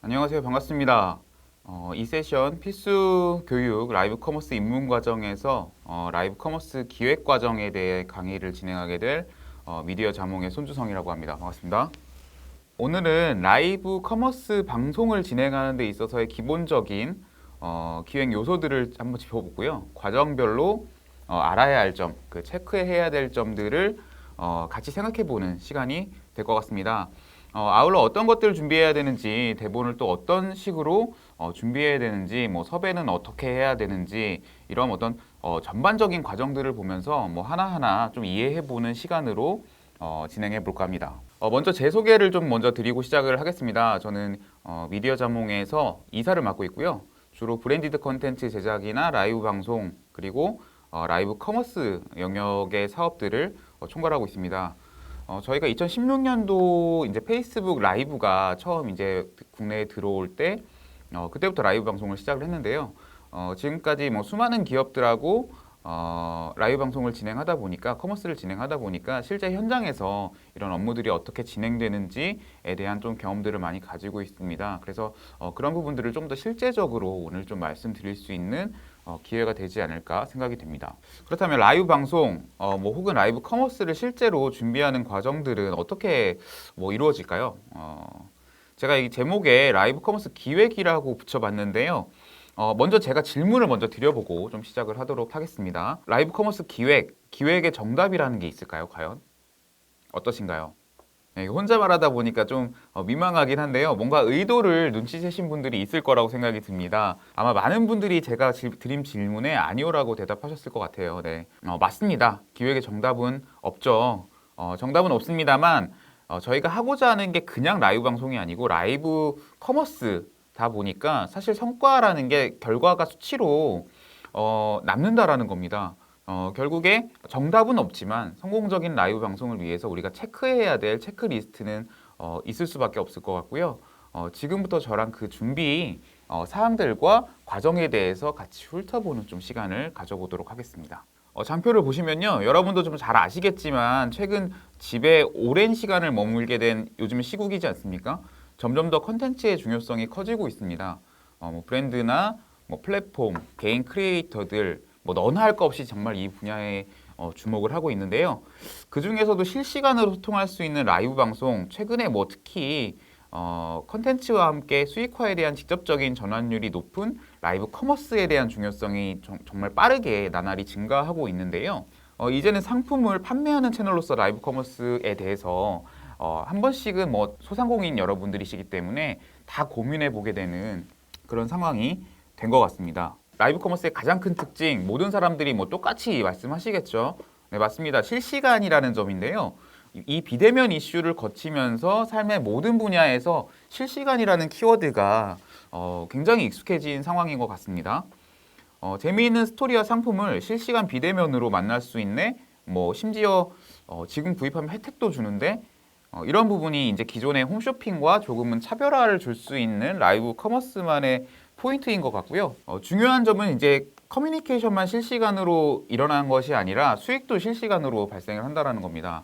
안녕하세요. 반갑습니다. 이 세션 필수 교육 라이브 커머스 입문 과정에서 라이브 커머스 기획 과정에 대해 강의를 진행하게 될 미디어 자몽의 손주성이라고 합니다. 반갑습니다. 오늘은 라이브 커머스 방송을 진행하는 데 있어서의 기본적인 기획 요소들을 한번 짚어보고요. 과정별로 알아야 할 점, 체크해야 될 점들을 같이 생각해보는 시간이 될 것 같습니다. 아울러 어떤 것들을 준비해야 되는지, 대본을 또 어떤 식으로 준비해야 되는지, 뭐 섭외는 어떻게 해야 되는지, 이런 어떤 전반적인 과정들을 보면서 뭐 하나하나 좀 이해해보는 시간으로 진행해 볼까 합니다. 먼저 제 소개를 좀 먼저 드리고 시작을 하겠습니다. 저는 미디어 자몽에서 이사를 맡고 있고요. 주로 브랜디드 컨텐츠 제작이나 라이브 방송, 그리고 라이브 커머스 영역의 사업들을 총괄하고 있습니다. 저희가 2016년도 이제 페이스북 라이브가 처음 이제 국내에 들어올 때 그때부터 라이브 방송을 시작을 했는데요. 지금까지 뭐 수많은 기업들하고 라이브 방송을 진행하다 보니까 커머스를 진행하다 보니까 실제 현장에서 이런 업무들이 어떻게 진행되는지에 대한 좀 경험들을 많이 가지고 있습니다. 그래서 그런 부분들을 좀 더 실제적으로 오늘 좀 말씀드릴 수 있는 기회가 되지 않을까 생각이 됩니다. 그렇다면 라이브 방송 뭐 혹은 라이브 커머스를 실제로 준비하는 과정들은 어떻게 뭐 이루어질까요? 제가 이 제목에 라이브 커머스 기획이라고 붙여봤는데요. 먼저 제가 질문을 먼저 드려보고 좀 시작을 하도록 하겠습니다. 라이브 커머스 기획의 정답이라는 게 있을까요, 과연? 어떠신가요? 네, 혼자 말하다 보니까 좀 민망하긴 한데요. 뭔가 의도를 눈치채신 분들이 있을 거라고 생각이 듭니다. 아마 많은 분들이 제가 드린 질문에 아니오라고 대답하셨을 것 같아요. 네, 맞습니다. 기획의 정답은 없죠. 정답은 없습니다만 저희가 하고자 하는 게 그냥 라이브 방송이 아니고 라이브 커머스다 보니까 사실 성과라는 게 결과가 수치로 남는다라는 겁니다. 결국에 정답은 없지만 성공적인 라이브 방송을 위해서 우리가 체크해야 될 체크리스트는 있을 수밖에 없을 것 같고요. 지금부터 저랑 그 준비 사항들과 과정에 대해서 같이 훑어보는 좀 시간을 가져보도록 하겠습니다. 장표를 보시면요. 여러분도 좀 잘 아시겠지만 최근 집에 오랜 시간을 머물게 된 요즘 시국이지 않습니까? 점점 더 컨텐츠의 중요성이 커지고 있습니다. 뭐 브랜드나 뭐 플랫폼, 개인 크리에이터들 뭐 너나 할 거 없이 정말 이 분야에 주목을 하고 있는데요. 그 중에서도 실시간으로 소통할 수 있는 라이브 방송, 최근에 뭐 특히 컨텐츠와 함께 수익화에 대한 직접적인 전환율이 높은 라이브 커머스에 대한 중요성이 정말 빠르게 나날이 증가하고 있는데요. 이제는 상품을 판매하는 채널로서 라이브 커머스에 대해서 한 번씩은 뭐 소상공인 여러분들이시기 때문에 다 고민해 보게 되는 그런 상황이 된 것 같습니다. 라이브 커머스의 가장 큰 특징, 모든 사람들이 뭐 똑같이 말씀하시겠죠. 네, 맞습니다. 실시간이라는 점인데요. 이 비대면 이슈를 거치면서 삶의 모든 분야에서 실시간이라는 키워드가 굉장히 익숙해진 상황인 것 같습니다. 재미있는 스토리와 상품을 실시간 비대면으로 만날 수 있네. 뭐 심지어 지금 구입하면 혜택도 주는데 이런 부분이 이제 기존의 홈쇼핑과 조금은 차별화를 줄 수 있는 라이브 커머스만의 포인트인 것 같고요. 중요한 점은 이제 커뮤니케이션만 실시간으로 일어나는 것이 아니라 수익도 실시간으로 발생을 한다는 겁니다.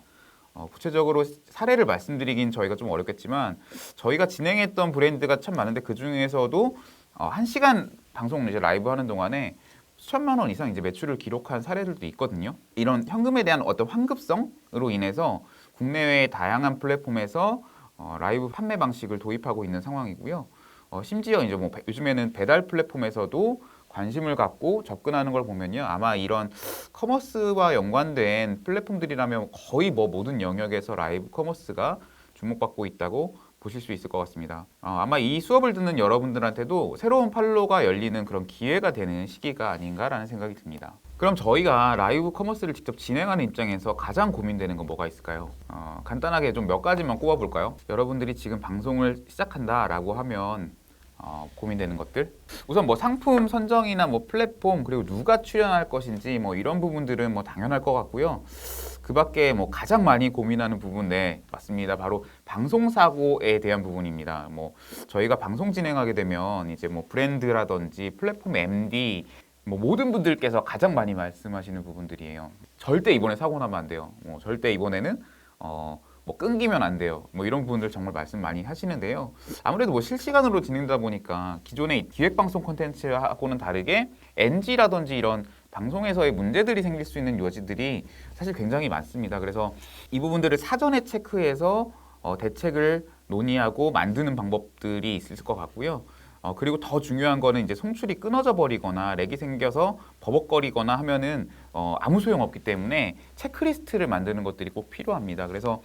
구체적으로 사례를 말씀드리긴 저희가 좀 어렵겠지만 저희가 진행했던 브랜드가 참 많은데 그 중에서도 1시간 방송 이제 라이브 하는 동안에 수천만 원 이상 이제 매출을 기록한 사례들도 있거든요. 이런 현금에 대한 어떤 환급성으로 인해서 국내외 다양한 플랫폼에서 라이브 판매 방식을 도입하고 있는 상황이고요. 심지어 이제 뭐 요즘에는 배달 플랫폼에서도 관심을 갖고 접근하는 걸 보면요. 아마 이런 커머스와 연관된 플랫폼들이라면 거의 뭐 모든 영역에서 라이브 커머스가 주목받고 있다고 보실 수 있을 것 같습니다. 아마 이 수업을 듣는 여러분들한테도 새로운 판로가 열리는 그런 기회가 되는 시기가 아닌가라는 생각이 듭니다. 그럼 저희가 라이브 커머스를 직접 진행하는 입장에서 가장 고민되는 건 뭐가 있을까요? 간단하게 좀 몇 가지만 꼽아볼까요? 여러분들이 지금 방송을 시작한다라고 하면 고민되는 것들. 우선 뭐 상품 선정이나 뭐 플랫폼 그리고 누가 출연할 것인지 뭐 이런 부분들은 뭐 당연할 것 같고요. 그 밖에 뭐 가장 많이 고민하는 부분, 네, 맞습니다. 바로 방송 사고에 대한 부분입니다. 뭐 저희가 방송 진행하게 되면 이제 뭐 브랜드라든지 플랫폼 MD 뭐 모든 분들께서 가장 많이 말씀하시는 부분들이에요. 절대 이번에 사고 나면 안 돼요. 절대 이번에는 뭐 끊기면 안 돼요. 뭐 이런 부분들 정말 말씀 많이 하시는데요. 아무래도 뭐 실시간으로 진행되다 보니까 기존의 기획 방송 콘텐츠하고는 다르게 NG라든지 이런 방송에서의 문제들이 생길 수 있는 요지들이 사실 굉장히 많습니다. 그래서 이 부분들을 사전에 체크해서 대책을 논의하고 만드는 방법들이 있을 것 같고요. 그리고 더 중요한 거는 이제 송출이 끊어져 버리거나 렉이 생겨서 버벅거리거나 하면은 아무 소용 없기 때문에 체크리스트를 만드는 것들이 꼭 필요합니다. 그래서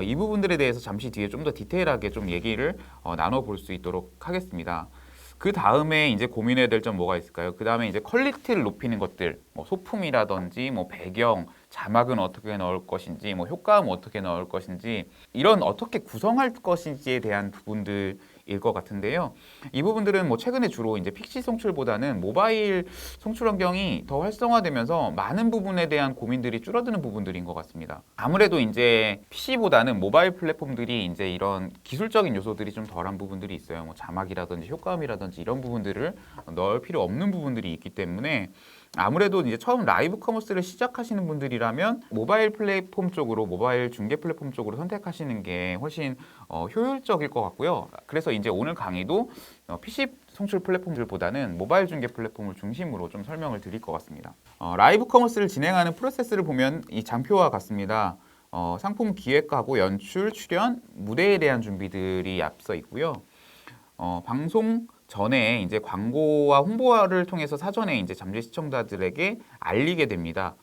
이 부분들에 대해서 잠시 뒤에 좀 더 디테일하게 좀 얘기를 나눠볼 수 있도록 하겠습니다. 그 다음에 이제 고민해야 될 점 뭐가 있을까요? 그 다음에 이제 퀄리티를 높이는 것들, 뭐 소품이라든지 뭐 배경, 자막은 어떻게 넣을 것인지, 뭐 효과음 어떻게 넣을 것인지, 이런 어떻게 구성할 것인지에 대한 부분들일 것 같은데요. 이 부분들은 뭐 최근에 주로 이제 픽시 송출보다는 모바일 송출 환경이 더 활성화되면서 많은 부분에 대한 고민들이 줄어드는 부분들인 것 같습니다. 아무래도 이제 PC보다는 모바일 플랫폼들이 이제 이런 기술적인 요소들이 좀 덜한 부분들이 있어요. 뭐 자막이라든지 효과음이라든지 이런 부분들을 넣을 필요 없는 부분들이 있기 때문에 아무래도 이제 처음 라이브 커머스를 시작하시는 분들이라면 모바일 플랫폼 쪽으로, 모바일 중계 플랫폼 쪽으로 선택하시는 게 훨씬 효율적일 것 같고요. 그래서 이제 오늘 강의도 PC 송출 플랫폼들보다는 모바일 중계 플랫폼을 중심으로 좀 설명을 드릴 것 같습니다. 라이브 커머스를 진행하는 프로세스를 보면 이 장표와 같습니다. 상품 기획하고 연출, 출연, 무대에 대한 준비들이 앞서 있고요. 방송 전에 이제 광고와 홍보를 통해서 사전에 이제 잠재 시청자들에게 알리게 됩니다.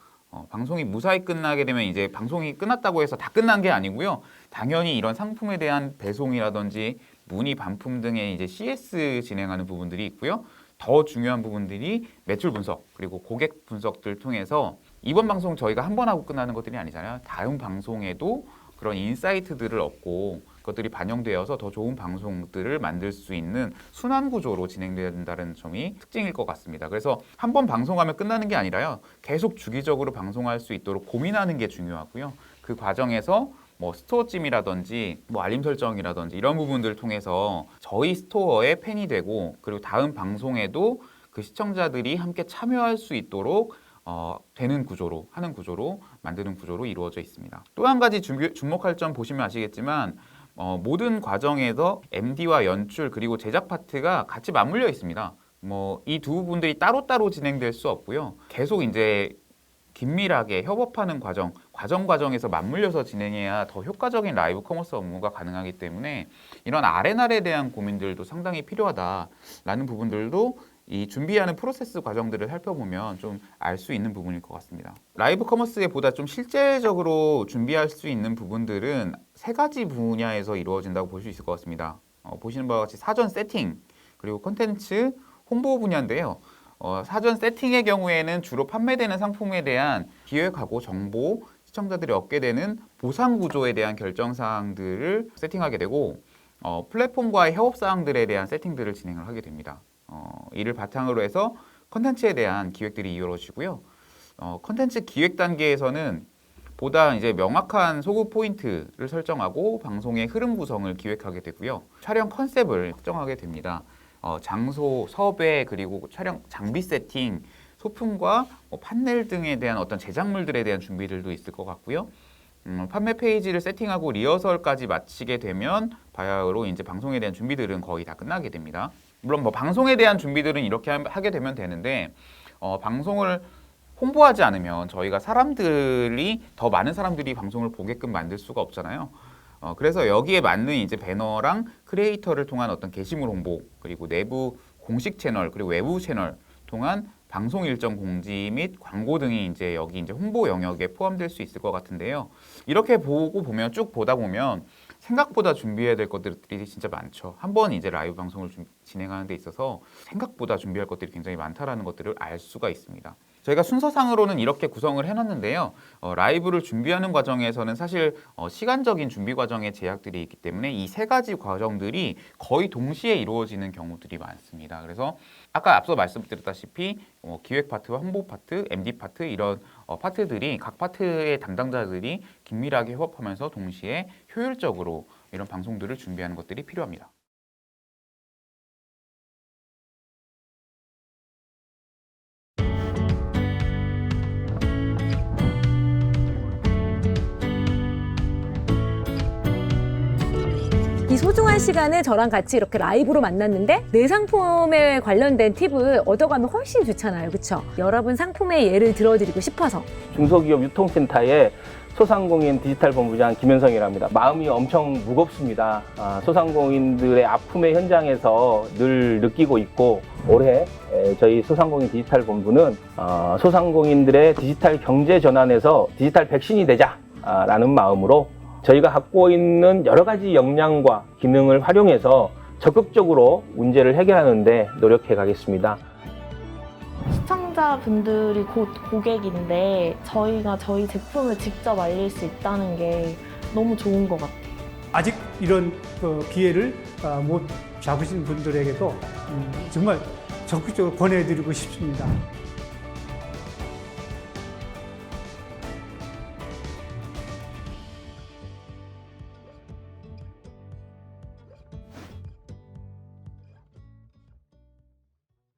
방송이 무사히 끝나게 되면 이제 방송이 끝났다고 해서 다 끝난 게 아니고요. 당연히 이런 상품에 대한 배송이라든지 문의 반품 등의 이제 CS 진행하는 부분들이 있고요. 더 중요한 부분들이 매출 분석 그리고 고객 분석들 통해서 이번 방송 저희가 한 번 하고 끝나는 것들이 아니잖아요. 다음 방송에도 그런 인사이트들을 얻고 그것들이 반영되어서 더 좋은 방송들을 만들 수 있는 순환 구조로 진행된다는 점이 특징일 것 같습니다. 그래서 한 번 방송하면 끝나는 게 아니라요. 계속 주기적으로 방송할 수 있도록 고민하는 게 중요하고요. 그 과정에서 뭐 스토어찜이라든지 뭐 알림 설정이라든지 이런 부분들을 통해서 저희 스토어의 팬이 되고 그리고 다음 방송에도 그 시청자들이 함께 참여할 수 있도록 되는 구조로 하는 구조로 만드는 구조로 이루어져 있습니다. 또 한 가지 주목할 점 보시면 아시겠지만 모든 과정에서 MD와 연출 그리고 제작 파트가 같이 맞물려 있습니다. 뭐 이 두 부분들이 따로따로 진행될 수 없고요. 계속 이제 긴밀하게 협업하는 과정에서 맞물려서 진행해야 더 효과적인 라이브 커머스 업무가 가능하기 때문에 이런 R&R에 대한 고민들도 상당히 필요하다라는 부분들도 이 준비하는 프로세스 과정들을 살펴보면 좀 알 수 있는 부분일 것 같습니다. 라이브 커머스에 보다 좀 실제적으로 준비할 수 있는 부분들은 세 가지 분야에서 이루어진다고 볼 수 있을 것 같습니다. 보시는 바와 같이 사전 세팅, 그리고 콘텐츠, 홍보 분야인데요. 사전 세팅의 경우에는 주로 판매되는 상품에 대한 기획하고 정보, 시청자들이 얻게 되는 보상 구조에 대한 결정사항들을 세팅하게 되고 플랫폼과의 협업사항들에 대한 세팅들을 진행을 하게 됩니다. 이를 바탕으로 해서 컨텐츠에 대한 기획들이 이루어지고요. 컨텐츠 기획 단계에서는 보다 이제 명확한 소구 포인트를 설정하고 방송의 흐름 구성을 기획하게 되고요. 촬영 컨셉을 확정하게 됩니다. 장소, 섭외, 그리고 촬영 장비 세팅, 소품과 판넬 등에 대한 어떤 제작물들에 대한 준비들도 있을 것 같고요. 판매 페이지를 세팅하고 리허설까지 마치게 되면 바야흐로 이제 방송에 대한 준비들은 거의 다 끝나게 됩니다. 물론 뭐 방송에 대한 준비들은 이렇게 하게 되면 되는데 방송을 홍보하지 않으면 저희가 더 많은 사람들이 방송을 보게끔 만들 수가 없잖아요. 그래서 여기에 맞는 이제 배너랑 크리에이터를 통한 어떤 게시물 홍보, 그리고 내부 공식 채널, 그리고 외부 채널 통한 방송 일정 공지 및 광고 등이 이제 여기 이제 홍보 영역에 포함될 수 있을 것 같은데요. 이렇게 보면 쭉 보다 보면 생각보다 준비해야 될 것들이 진짜 많죠. 한번 이제 라이브 방송을 진행하는 데 있어서 생각보다 준비할 것들이 굉장히 많다라는 것들을 알 수가 있습니다. 저희가 순서상으로는 이렇게 구성을 해놨는데요. 라이브를 준비하는 과정에서는 사실 시간적인 준비 과정에 제약들이 있기 때문에 이 세 가지 과정들이 거의 동시에 이루어지는 경우들이 많습니다. 그래서 아까 앞서 말씀드렸다시피 기획 파트와 홍보 파트, MD 파트 이런 파트들이 각 파트의 담당자들이 긴밀하게 협업하면서 동시에 효율적으로 이런 방송들을 준비하는 것들이 필요합니다. 이 소중한 시간을 저랑 같이 이렇게 라이브로 만났는데 내 상품에 관련된 팁을 얻어가면 훨씬 좋잖아요. 그렇죠? 여러분 상품의 예를 들어드리고 싶어서. 중소기업 유통센터의 소상공인 디지털 본부장 김현성이랍니다. 마음이 엄청 무겁습니다. 소상공인들의 아픔의 현장에서 늘 느끼고 있고, 올해 저희 소상공인 디지털 본부는 소상공인들의 디지털 경제 전환에서 디지털 백신이 되자라는 마음으로 저희가 갖고 있는 여러 가지 역량과 기능을 활용해서 적극적으로 문제를 해결하는 데 노력해 가겠습니다. 시청자분들이 곧 고객인데 저희가 저희 제품을 직접 알릴 수 있다는 게 너무 좋은 것 같아요. 아직 이런 기회를 못 잡으신 분들에게도 정말 적극적으로 권해드리고 싶습니다.